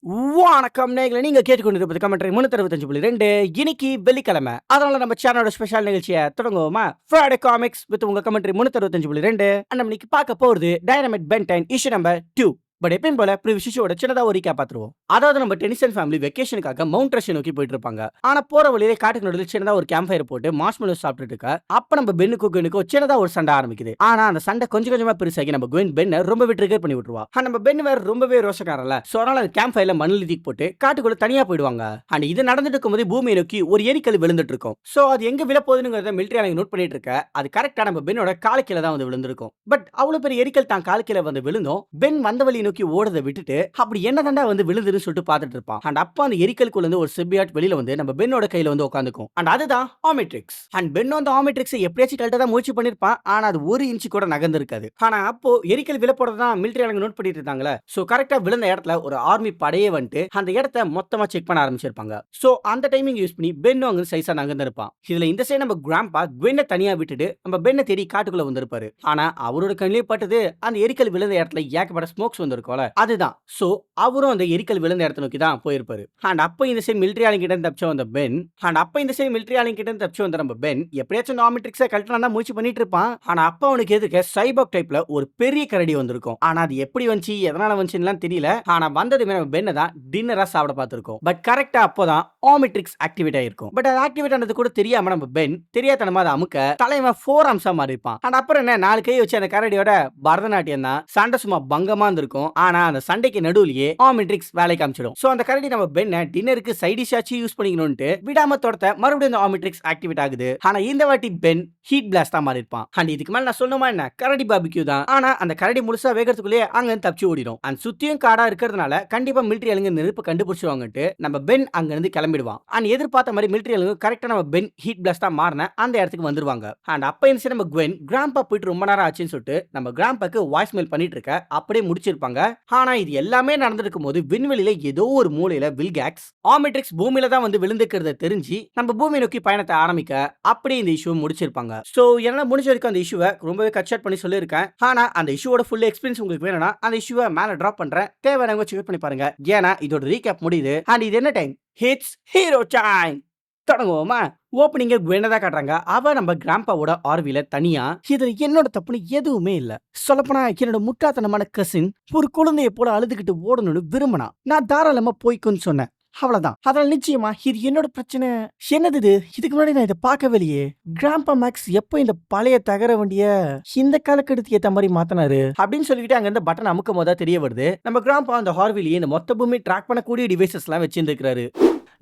வணக்கம் நேயர்களே, நீங்க கேட்டுக்கொண்டிருப்பது கமெண்ட்ரி 365.2. இன்னைக்கு வெள்ளிக்கிழமை, அதனால நம்ம சேனலோட ஸ்பெஷல் நிகழ்ச்சியை தொடங்குவோமா? ஃப்ரைடே காமிக்ஸ் வித் உங்க கமெண்ட்ரி 365.2. நம்ம இன்னைக்கு பார்க்க போறது dynamite Ben 10 issue number 2. But எப்பயும் போல ப்ரீவியஸ் இஷ்யூவோட சின்னதா ஒரு ரீகேப் பார்த்துருவோம். அதாவது நம்ம டென்னிசன் ஃபேமிலி வெக்கேஷனுக்காக மவுண்ட் ரஷ் நோக்கி போயிட்டு இருப்பாங்க. ஆனா போற வழியிலே காட்டுக்கு நடுவில் சின்னதா ஒரு கேம்ப் ஃபயர் போட்டு மார்ஷ்மெலோ சாப்பிட்டுட்டு இருக்க. அப்ப நம்ம பென்னுக்கு குவெனுக்கு சின்னதா ஒரு சண்டை ஆரம்பிக்குது. ஆனா அந்த சண்டை கொஞ்சம் கொஞ்சமா பெருசாகி நம்ம குவென் பென்னை ரொம்பவே ட்ரிகர் பண்ணி விட்டுருவா. நம்ம பென் வேற ரொம்பவே ரோஷக்காரல. சோ அதனால அந்த கேம்ப் ஃபயர்ல மண்ணில் தூக்கி போட்டு காட்டுக்குள்ள தனியா போயிடுவாங்க. அண்ட் இது நடந்துட்டு இருக்கும்போது பூமியை நோக்கி ஒரு எரிக்கல் விழுந்துட்டு இருக்கும். சோ அது எங்க விழ போகுதுங்கிறத மிலிட்டரி ஆளுங்க நோட் பண்ணிட்டு இருக்க. அது கரெக்டா நம்ம பென்னோட கால் கீழ தான் வந்து விழுந்திருக்கும். பட் அவ்வளவு பெரிய எரிக்கல் தான் கால் கீழ வந்து விழுந்தோம். பென் வந்த வழி நோக்கி ஓடத விட்டுட்டு அப்படி என்னதாண்டா வந்து விழுந்துருன்னு சொல்லிட்டு பார்த்துட்டு இருப்பான். அண்ட் அப்ப அந்த எரிக்கலுக்குள்ள இருந்து ஒரு சிம்பியாட் வெளியில வந்து நம்ம பென்னோட கையில வந்து உட்காந்துக்கும். அண்ட் அதுதான் ஆமெட்ரிக்ஸ். அண்ட் பென் அந்த ஆமெட்ரிக்ஸை எப்படியாச்சும் கழட்ட தான் முயற்சி பண்ணிருப்பான். ஆனா அது ஒரு இன்ச்சு கூட நகர்ந்து இருக்காது. ஆனா அப்போ எரிக்கல் விழ போறதான் மிலிட்டரி ஆளுங்க நோட் பண்ணிட்டு இருந்தாங்களே. சோ கரெக்டா விழுந்த இடத்துல ஒரு ஆர்மி படையே வந்துட்டு அந்த இடத்தை மொத்தமா செக் பண்ண ஆரம்பிச்சிருப்பாங்க. சோ அந்த டைமிங் யூஸ் பண்ணி பென் அங்க சைஸா நகர்ந்து இருப்பான். இதுல இந்த சைடு நம்ம கிராம்பா குவென்னை தனியா விட்டுட்டு நம்ம பென்னை தேடி காட்டுக்குள்ள வந்திருப்பாரு. ஆனா அவரோட கண்ணிலே பட்டது அந்த எரிக்கல் விழுந்த இடத்துல ஏகப்பட்ட ஸ்மோக்ஸ் வந்திருக்கும்ல, அதுதான். சோ அவரும் அந்த எரிக்கல் விழுந்த இடத்தை நோக்கி தான் போயிருப்பாரு. அண்ட் அப்ப இந்த சைடு மிலிட்டரி ஆளுங்க கிட்ட தப்பிச்சு வந்த பென் நம்ம பென் எப்படியாச்சும் ஆமெட்ரிக்ஸை கழட்டலாம் முயற்சி பண்ணிட்டு இருப்பான். ஆனா அப்ப அவனுக்கு எதுக்கு சைபாக் டைப்ல ஒரு பெரிய கரடி வந்திருக்கும். ஆனா அது எப்படி வந்துச்சு, எதனால வந்துச்சுன்னு தெரியல. ஆனா வந்ததுமே நம்ம பென்னை தான் டின்னரா சாப்பிட பார்த்திருக்கோம். பட் கரெக்டா அப்போதான் ஆமெட்ரிக்ஸ் ஆக்டிவேட் ஆயிருக்கும். பட் அது ஆக்டிவேட் ஆனது கூட தெரியாம நம்ம பென் தெரியாதனமா அதை அமுக்க தலைவன் 4 ஆர்ம்ஸா மாறி இருப்பான். அண்ட் அப்புறம் என்ன 4 கை வச்சு அந்த கரடியோட பரதநாட்டியம் தான். சண்டை சும்மா பங்கமா இருந்திருக்கும். ஆனா அந்த சண்டைக்கு நடுவுலயே ஆமெட்ரிக்ஸ் வேலை காமிச்சிடும். சோ அந்த கரடி நம்ம பென்னை டின்னருக்கு சைட் டிஷ் ஆச்சு யூஸ் பண்ணிக்கணும்னு விடாம தோர்த்த மறுபடியும் அந்த ஆமெட்ரிக்ஸ் ஆக்டிவேட் ஆகுது. ஆனா இந்த வாட்டி பென் ஹீட் பிளாஸ்டா மாறி இருப்பான். அண்ட் இதுக்கு மேல நான் சொன்னமா என்ன, கரடி பாபிக்யூ தான். ஆனா அந்த கரடி முழுசா வேகறதுக்குள்ளே அங்க தப்பிச்சு ஓடிடும். அண்ட் சுத்தியும் காடா இருக்கிறதுனால கண்டிப்பா மிலிட்டரி ஆளுங்க நெருப்பு கண்டுபிடிச்சுவாங்கட்டு நம்ம பென் அங்க இருந்து கிளம்பிடுவான். அண்ட் எதிர்பார்த்த மாதிரி மிலிட்டரி ஆளுங்க கரெக்டா நம்ம பென் ஹீட் பிளாஸ்டா மாறின அந்த இடத்துக்கு வந்துருவாங்க. அண்ட் அப்ப இந்த நம்ம குவென் கிராம்பா போயிட்டு ரொம்ப நேரம் ஆச்சுன்னு சொல்லிட்டு நம்ம கிராம்பாக்கு வாய்ஸ் மெயில் பண்ணிட்டு இருக்க அப்படியே முடிச்சிருப்பாங்க. ஆனா இது எல்லாமே நடந்திருக்கும் போது விண்வெளியில ஏதோ ஒரு மூலையில வில்காக்ஸ் ஆமெட்ரிக்ஸ் பூமியில தான் வந்து விழுந்துக்கிறத தெரிஞ்சு நம்ம பூமி நோக்கி பயணத்தை ஆரம்பிக்க அப்படியே இந்த இஷ்யூ முடிச்சிருப்பாங்க. சோ என்னால முடிஞ்ச வரைக்கும் அந்த இஷ்யூவை ரொம்பவே கட் ஷார்ட் பண்ணி சொல்லியிருக்கேன். ஆனா அந்த இஷ்யூவோட ஃபுல் எக்ஸ்பீரியன்ஸ் உங்களுக்கு வேணும்னா அந்த இஷ்யூவை மேல டிராப் பண்றேன், தேவையானவங்க செக் பண்ணி பாருங்க. ஏன்னா இதோட ரீகேப் முடியுது. அண்ட் இது என்ன டைம், ஹிட்ஸ் ஹீரோ டைம். தொடங்குவோமா? ஓப்பனிங்க குவென்னை தான் காட்டுறாங்க. அவ நம்ம கிராம்பாவோட ஆர்வில தனியா. இதுல என்னோட தப்புன்னு எதுவுமே இல்ல. சொல்லப்போனா என்னோட முட்டாத்தனமான கசின் ஒரு குழந்தைய போல அழுதுகிட்டு ஓடணும்னு விரும்பினா. நான் தாராளமா போய்க்குன்னு சொன்னேன். அவ்வளவுதான். அதனால நிச்சயமா இது என்னோட பிரச்சனை. என்னது இது? இதுக்கு முன்னாடி நான் இதை பார்க்கவே இல்லையே. கிராம்பா மேக்ஸ் எப்போ இந்த பழைய தகர வண்டிய இந்த காலக்கெடுத்து ஏத்த மாதிரி மாத்தினாரு அப்படின்னு சொல்லிட்டு அங்க இருந்து பட்டன் அமுக்கும் போதா தெரிய வருது நம்ம கிராம்பா அந்த ஹார்விலேயே இந்த மொத்த பூமி ட்ராக் பண்ணக்கூடிய டிவைசஸ் எல்லாம் வச்சிருக்காரு.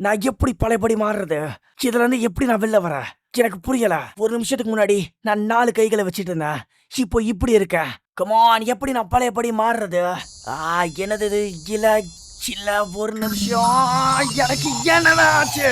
நான் எப்படி பழையபடி மாறுறது, இதுல இருந்து எப்படி நான் வெளில வரேன் எனக்கு புரியல. ஒரு நிமிஷத்துக்கு முன்னாடி நான் 4 கைகளை வச்சிட்டு இருந்தேன், இப்போ இப்படி இருக்க. கமான், எப்படி நான் பழையபடி மாறுறது? என்னது இது? இல்ல ஒரு நிமிஷம், எனக்கு என்னடா ஆச்சு?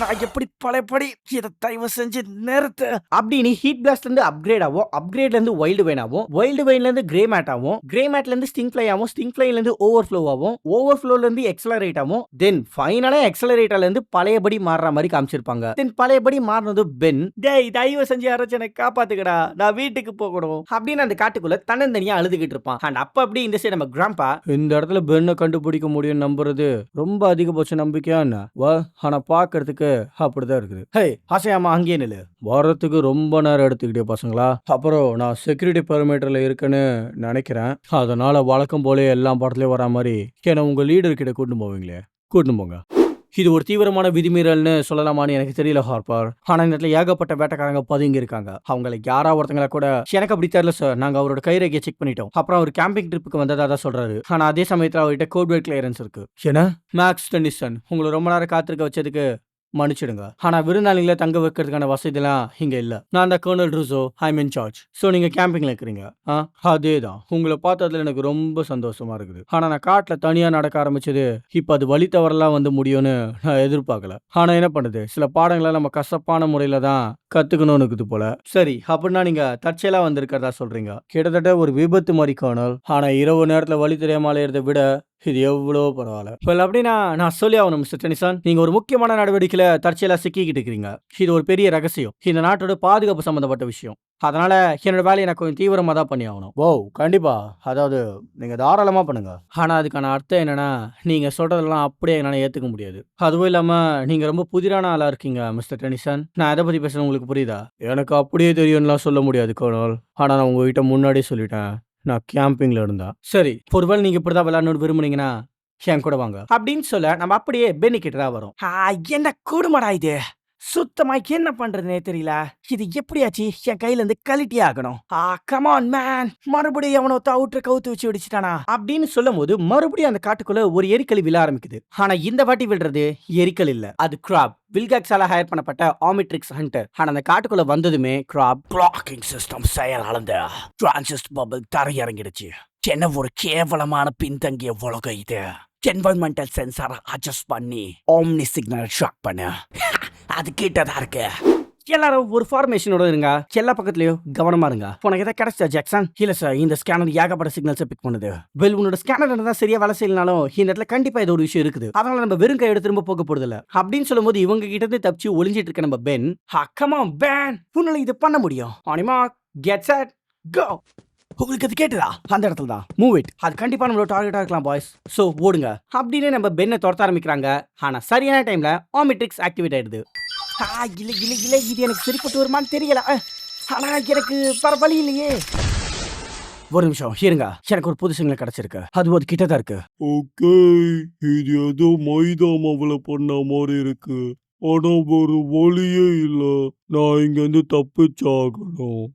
நான் எப்படி பழையபடி இதை தயவு செஞ்சு நிறுத்து அப்படின்னு ஹீட் பிளாஸ்ட்ல இருந்து அப்கிரேட் ஆகும், அப்கிரேட்ல இருந்து வைல்டு வெயின் ஆகும், வைல்டு வெயின்ல இருந்து கிரே மேட் ஆகும், கிரே மேட்ல இருந்து ஸ்டிங் ஃப்ளை ஆகும், ஸ்டிங் ஃப்ளைல இருந்து ஓவர்ஃப்ளோ ஆகும், ஓவர்ஃப்ளோல இருந்து எக்ஸலரேட் ஆகும், தென் ஃபைனலா எக்ஸலரேட்டர்ல இருந்து பழையபடி மாறுற மாதிரி காமிச்சிருப்பாங்க. தென் பழையபடி மாறினது பென், டேய் தயவு செஞ்சு யாராச்சும் எனக்கு காப்பாத்துக்கடா, நான் வீட்டுக்கு போகணும் அப்படின்னு அந்த காட்டுக்குள்ள தன்னந்தனியா அழுதுகிட்டு இருப்பான். அண்ட் அப்ப அப்படி இந்த சைடு நம்ம கிராம்பா இந்த இடத்துல பென்னை கண்டுபிடிக்க முடியும் நம்புறது ரொம்ப அதிகபட்ச நம்பிக்கையான்னு ஆனா பாக்கிறதுக்கு அப்படிதான் இருக்குது. ஹே ஆசையாமா, அங்கேயே நில்லு. வரத்துக்கு ரொம்ப நேரம் எடுத்துக்கிட்டே பசங்களா. அப்புறம் நான் செக்யூரிட்டி பெரிமீட்டர்ல இருக்கேன்னு நினைக்கிறேன். அதனால வழக்கம் போல எல்லா படத்துலயும் வர மாதிரி என்ன உங்க லீடர் கிட்ட கூட்டிட்டு போவீங்களே, கூட்டிட்டு போங்க. இது ஒரு தீவிரமான விதிமீறல்னு சொல்லலாமான்னு எனக்கு தெரியல ஹார்பர். ஆனா இந்த இடத்துல ஏகப்பட்ட வேட்டைக்காரங்க பதுங்கி இருக்காங்க. அவங்களை யாரா ஒருத்தங்கள கூட எனக்கு அப்படி தெரியல சார், நாங்க அவரோட கைரேகையை செக் பண்ணிட்டோம். அப்புறம் அவர் கேம்பிங் ட்ரிப்புக்கு வந்ததா தான் சொல்றாரு. ஆனா அதே சமயத்துல அவர்கிட்ட கோட்வேர்ட் கிளியரன்ஸ் இருக்கு. ஏன்னா மேக்ஸ் டென்னிசன் உங்களை ரொம்ப நேரம் காத்திருக்க வச்சதுக்கு மன்னிச்சிடுங்க. ஆனா விருந்தாளிகளை தங்க வைக்கிறதுக்கான வசதிலாம் இங்க இல்ல. நான் தான் colonel Rousseau, I'm in charge. So நீங்க கேம்பிங்ல இருக்கிறீங்க. அதேதான். உங்களை பார்த்ததுல எனக்கு ரொம்ப சந்தோஷமா இருக்குது. ஆனா நான் காட்டுல தனியா நடக்க ஆரம்பிச்சது இப்ப அது வழி தவறலாம் வந்து முடியும்னு நான் எதிர்பார்க்கல. ஆனா என்ன பண்ணுது, சில பாடங்களை நம்ம கசப்பான முறையில தான் கத்துக்கணும்னு இருக்குது போல. சரி, அப்படின்னா நீங்க தற்செயலா வந்திருக்கிறதா சொல்றீங்க. கிட்டத்தட்ட ஒரு விபத்து மாதிரி கர்னல். ஆனா இரவு நேரத்துல வழி தெரியாம அலையறதை விட இது எவ்வளோ பரவாயில்ல. வெல் அப்படின்னா நான் சொல்லி ஆகணும் மிஸ்டர் டெனிசன். நீங்க ஒரு முக்கியமான நடவடிக்கையில தற்செயலா சிக்கிக்கிட்டு இருக்கிறீங்க. இது ஒரு பெரிய ரகசியம். இந்த நாட்டோட பாதுகாப்பு சம்பந்தப்பட்ட விஷயம். அதனால என்னோட வேலையை நான் கொஞ்சம் தீவிரமா தான் பண்ணி ஆகணும். ஓ கண்டிப்பா. அதாவது நீங்க தாராளமா பண்ணுங்க. ஆனா அதுக்கான அர்த்தம் என்னன்னா, நீங்க சொல்றதெல்லாம் அப்படியே என்னால ஏத்துக்க முடியாது. அதுவும் இல்லாம நீங்க ரொம்ப புதிரான ஆளா இருக்கீங்க மிஸ்டர் டெனிசன். நான் எதை பத்தி பேசுறேன் உங்களுக்கு புரியுதா? எனக்கு அப்படியே தெரியும்லாம் சொல்ல முடியாது கர்னல். ஆனா நான் உங்ககிட்ட முன்னாடியே சொல்லிட்டேன். நான் கேம்பிங்ல இருந்தா. சரி, ஒருவேளை நீங்க இப்படிதான் விளையாடணும்னு விரும்புனீங்கன்னா என் கூட வாங்க அப்படின்னு சொல்ல நம்ம அப்படியே பென்னி கிட்ட தான் வரோம். என்ன கொடுமடா இது, சுத்தமா என்ன பண்றதுனே தெரியல. இது எப்படியாச்சு என் கையில இருந்து கழட்டி ஆகணும். கமான் மேன், மறுபடியும் எவனோ கவுத்து வச்சு வெடிச்சிட்டானா அப்படின்னு சொல்லும் போது மறுபடியும் அந்த காட்டுக்குள்ள ஒரு எரிக்கல் விழ ஆரம்பிக்குது. ஆனா இந்த வாட்டி விழுறது எரிக்கல் இல்ல, அது கிராப். வில்காக்ஸால ஹையர் பண்ணப்பட்ட ஆமிட்ரிக்ஸ் ஹண்டர். ஆனா அந்த காட்டுக்குள்ள வந்ததுமே கிராப் கிளாக்கிங் சிஸ்டம் செயலாளந்த டிரான்சிஸ்ட் பபிள் தரையிறங்கிடுச்சு. என்ன ஒரு கேவலமான பின்தங்கிய உலகம் இது. என்வரன்மெண்டல் சென்சாரை அட்ஜஸ்ட் பண்ணி ஓம்னி சிக்னல் ஷாக் பண்ணு. அது கிட்டதான் இருக்கு. எல்லாரும் ஒரு ஃபார்மேஷனோட இருங்க. எல்லா பக்கத்துலயும் கவனமா இருங்க. உனக்கு எதாவது கிடைச்சா ஜாக்சன்? இல்ல சார், இந்த ஸ்கேனர் ஏகப்பட்ட சிக்னல்ஸ் பிக் பண்ணுது. வெல், உன்னோட ஸ்கேனர் தான் சரியா வேலை செய்யலனாலும் இந்த இடத்துல கண்டிப்பா ஏதோ ஒரு விஷயம் இருக்குது. அதனால நம்ம வெறும் கையோட திரும்ப போக போறது இல்ல அப்படின்னு சொல்லும் போது இவங்க கிட்ட இருந்து தப்பிச்சு ஒளிஞ்சிட்டு இருக்க நம்ம பென், கம் ஆன் பென், உன்னால இது பண்ண முடியும். ஆனிமா கெட் செட் கோ. உங்களுக்கு அது கேட்டுதா? அந்த இடத்துல தான் மூவ் இட். அது கண்டிப்பா நம்மளோட டார்கெட்டா இருக்கலாம் பாய்ஸ். சோ ஓடுங்க அப்படின்னு நம்ம பென்னை துரத்த ஆரம்பிக்கிறாங்க. ஆனா சரியான டைம்ல ஆமிட்ரிக்ஸ் ஆக்டிவேட் ஆயிடுது. இல்ல இல்ல இல்ல, இது எனக்கு சரிப்பட்டு வருமானு தெரியல. ஆனா எனக்கு வேற வழி இல்லையே. ஒரு நிமிஷம் இருங்க, எனக்கு ஒரு புது சிக்னல் கிடைச்சிருக்கு. அது ஒரு கிட்டதான் இருக்கு. ஓகே, இது ஏதோ மைதா மாவுல பண்ண மாதிரி இருக்கு. ஆனா ஒரு வழியே இல்ல. நான் இங்க இருந்து தப்பிச்சாகணும்.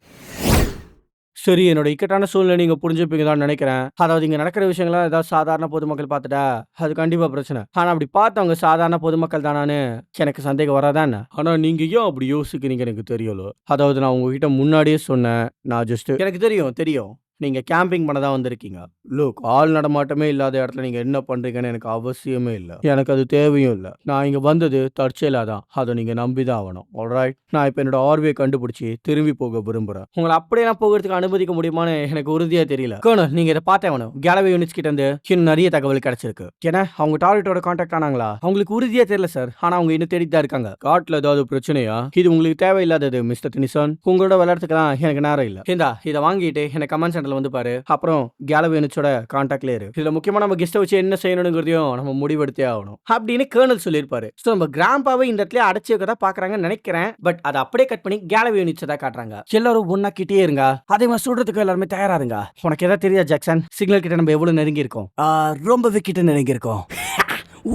சரி, என்னோட இக்கட்டான சூழ்நிலை நீங்க புரிஞ்சுப்பீங்க தான் நினைக்கிறேன். அதாவது இங்க நடக்கிற விஷயங்களா ஏதாவது சாதாரண பொதுமக்கள் பார்த்துட்டா அது கண்டிப்பா பிரச்சனை. ஆனா அப்படி பார்த்தவங்க சாதாரண பொதுமக்கள் தானான்னு எனக்கு சந்தேகம் வராதான். ஆனா நீங்க ஏன் அப்படி யோசிக்கிறீங்க எனக்கு தெரியல. அதாவது நான் உங்ககிட்ட முன்னாடியே சொன்னேன். நான் ஜஸ்ட் எனக்கு தெரியும் நீங்க கேம்பிங் பண்ண தான் வந்திருக்கீங்க. லுக், ஆள் நடமாட்டமே இல்லாத இடத்துல நீங்க என்ன பண்றீங்கன்னு எனக்கு அவசியமே இல்ல. எனக்கு அது தேவையும் இல்ல. நான் இங்க வந்தது தற்செயலா தான். அதை நீங்க நம்பிதான் ஆகணும். ஆல்ரைட், நான் இப்ப என்னோட ஆர்வியை கண்டுபிடிச்சு திரும்பி போக விரும்புறேன். உங்களை அப்படியே நான் போகிறதுக்கு அனுமதிக்க முடியுமான்னு எனக்கு உறுதியா தெரியல. கர்னல், நீங்க இதை பார்த்தே ஆகணும். கேலவே யூனிட்ஸ் கிட்ட இருந்து இன்னும் நிறைய தகவல் கிடைச்சிருக்கு. ஏன்னா அவங்க டார்கெட்டோட கான்டாக்ட் ஆனாங்களா? அவங்களுக்கு உறுதியா தெரியல சார். ஆனா அவங்க இன்னும் தேடிட்டு தான் இருக்காங்க. காட்டுல ஏதாவது பிரச்சனையா? இது உங்களுக்கு தேவையில்லாதது மிஸ்டர் டெனிசன். உங்களோட விளையாட்டுக்கலாம் எனக்கு நேரம் இல்ல. இதை வாங்கிட்டு எனக்கு கமெண்ட் சென்டர் வந்து பாரு. அப்புறம் கேலவே யூனிட்ஸோட கான்டாக்ட்ல இரு. இதுல முக்கியமா நம்ம கெஸ்ட்டை வச்சு என்ன செய்யணுங்கிறதையும் நம்ம முடிவெடுத்தே ஆகணும் அப்படின்னு கர்னல் சொல்லியிருப்பாரு. ஸோ நம்ம கிராம்பாவை இந்த இடத்துல அடைச்சி வைக்க தான் பாக்குறாங்கன்னு நினைக்கிறேன். பட் அதை அப்படியே கட் பண்ணி கேலவே யூனிட்ஸை தான் காட்டுறாங்க. எல்லாரும் ஒன்னா கிட்டே இருங்க. அதே மாதிரி சொல்றதுக்கு எல்லாருமே தயாரா இருங்க. உனக்கு ஏதாவது தெரியா ஜாக்சன்? சிக்னல் கிட்ட நம்ம எவ்வளவு நெருங்கி இருக்கோம்? ரொம்பவே கிட்ட நெருங்கி இருக்கோம்.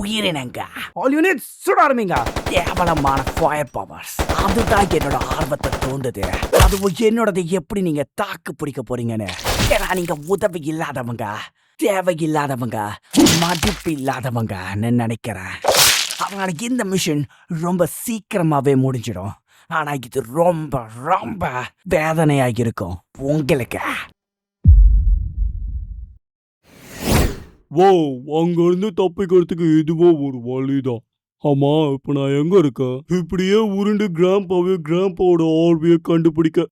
உயிரினங்க ஆல் யூனிட்ஸ் சுட ஆரம்பிங்க. கேவலமான ஃபயர் பவர்ஸ், அதுதான் என்னோட ஆர்வத்தை தூண்டுது. அதுவும் என்னோடது எப்படி நீங்க தாக்கு பிடிக்க போறீங்கன்னு. ஏன்னா நீங்க உதவி இல்லாதவங்க, தேவையில்லாதவங்க, மதிப்பு இல்லாதவங்கன்னு நினைக்கிறேன். அதனால இந்த மிஷன் ரொம்ப சீக்கிரமாவே முடிஞ்சிடும். ஆனா இது ரொம்ப ரொம்ப வேதனையா இருக்கும் உங்களுக்கு. ஓ, அங்க இருந்து தப்பிக்கிறதுக்கு இதுவோ ஒரு வழிதான். ஆமா, இப்ப நான் எங்க இருக்கேன்? இப்படியே உருண்டு கிராம்பாவோட ஆர்வியை கண்டுபிடிக்க.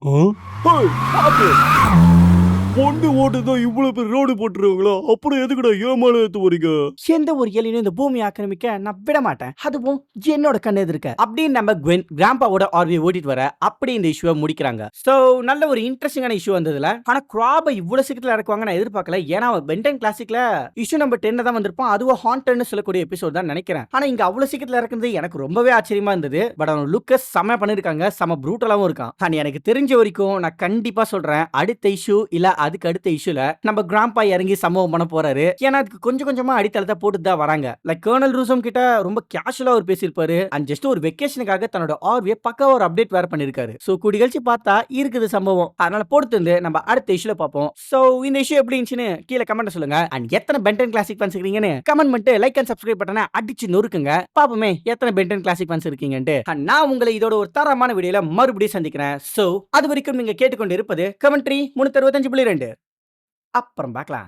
ஒன்று ஓட்டுதான் இவ்வளவு பேர் ரோடு போட்டுருவாங்களா? அப்புறம் எதுக்குடா ஏமால ஏத்து வரீங்க? எந்த ஒரு எலியும் இந்த பூமி ஆக்கிரமிக்க நான் விட மாட்டேன். அதுவும் என்னோட கண்ணு எதிர்க்க அப்படின்னு நம்ம குவென் கிராம்பாவோட ஆர்வியை ஓட்டிட்டு வர அப்படி இந்த இஷ்யூவை முடிக்கிறாங்க. சோ நல்ல ஒரு இன்ட்ரெஸ்டிங்கான இஷ்யூ வந்ததுல. ஆனா கிராபை இவ்வளவு சீக்கிரத்துல இறக்குவாங்க நான் எதிர்பார்க்கல. ஏன்னா பென்டன் கிளாசிக்ல இஷ்யூ நம்பர் 10 தான் வந்திருப்பான். அதுவும் ஹாண்டட்னு சொல்லக்கூடிய எபிசோட் தான் நினைக்கிறேன். ஆனா இங்க அவ்வளவு சீக்கிரத்துல இறக்குறது எனக்கு ரொம்பவே ஆச்சரியமா இருந்தது. பட் அவன் லுக்கஸ் செம பண்ணிருக்காங்க, செம ப்ரூட்டலாவும் இருக்கான். ஆனா எனக்கு தெரிஞ்ச வரைக்கும் நான் கண்டிப்பா சொல்றேன், அடுத்த இஷ்யூ இல்ல அதுக்கு அடுத்த இஷ்யூல நம்ம கிராம்பா இறங்கி சம்பவம் பண்ண போறாரு. ஏன்னா அதுக்கு கொஞ்சம் கொஞ்சமா அடித்தளத்தை போட்டு தான் வராங்க. லைக் கர்னல் ரூசம் கிட்ட ரொம்ப கேஷுவலா ஒரு பேசியிருப்பாரு. அண்ட் ஜஸ்ட் ஒரு வெக்கேஷனுக்காக தன்னோட ஆர்வியை பக்காவா ஒரு அப்டேட் வேற பண்ணிருக்காரு. சோ கூடி கழிச்சு பார்த்தா இருக்குது சம்பவம். அதனால போட்டு வந்து நம்ம அடுத்த இஷ்யூல பார்ப்போம். சோ இந்த இஷ்யூ எப்படி இருந்துச்சுன்னு கீழே கமெண்ட் சொல்லுங்க. அண்ட் எத்தனை பென்டன் கிளாசிக் ஃபேன்ஸ் இருக்கீங்கன்னு கமெண்ட் பண்ணிட்டு லைக் அண்ட் சப்ஸ்கிரைப் பட்டனை அடிச்சு நொறுக்குங்க. பாப்போமே எத்தனை பென்டன் கிளாசிக் ஃபேன்ஸ் இருக்கீங்கன்ட்டு. நான் உங்களை இதோட ஒரு தரமான வீடியோல மறுபடியும் சந்திக்கிறேன். சோ அது வரைக்கும் நீங்க கேட்டுக்கொண்டு இருப்பது கமெண்ட்ரி 365.2. அப்புறம் பார்க்கலாம்.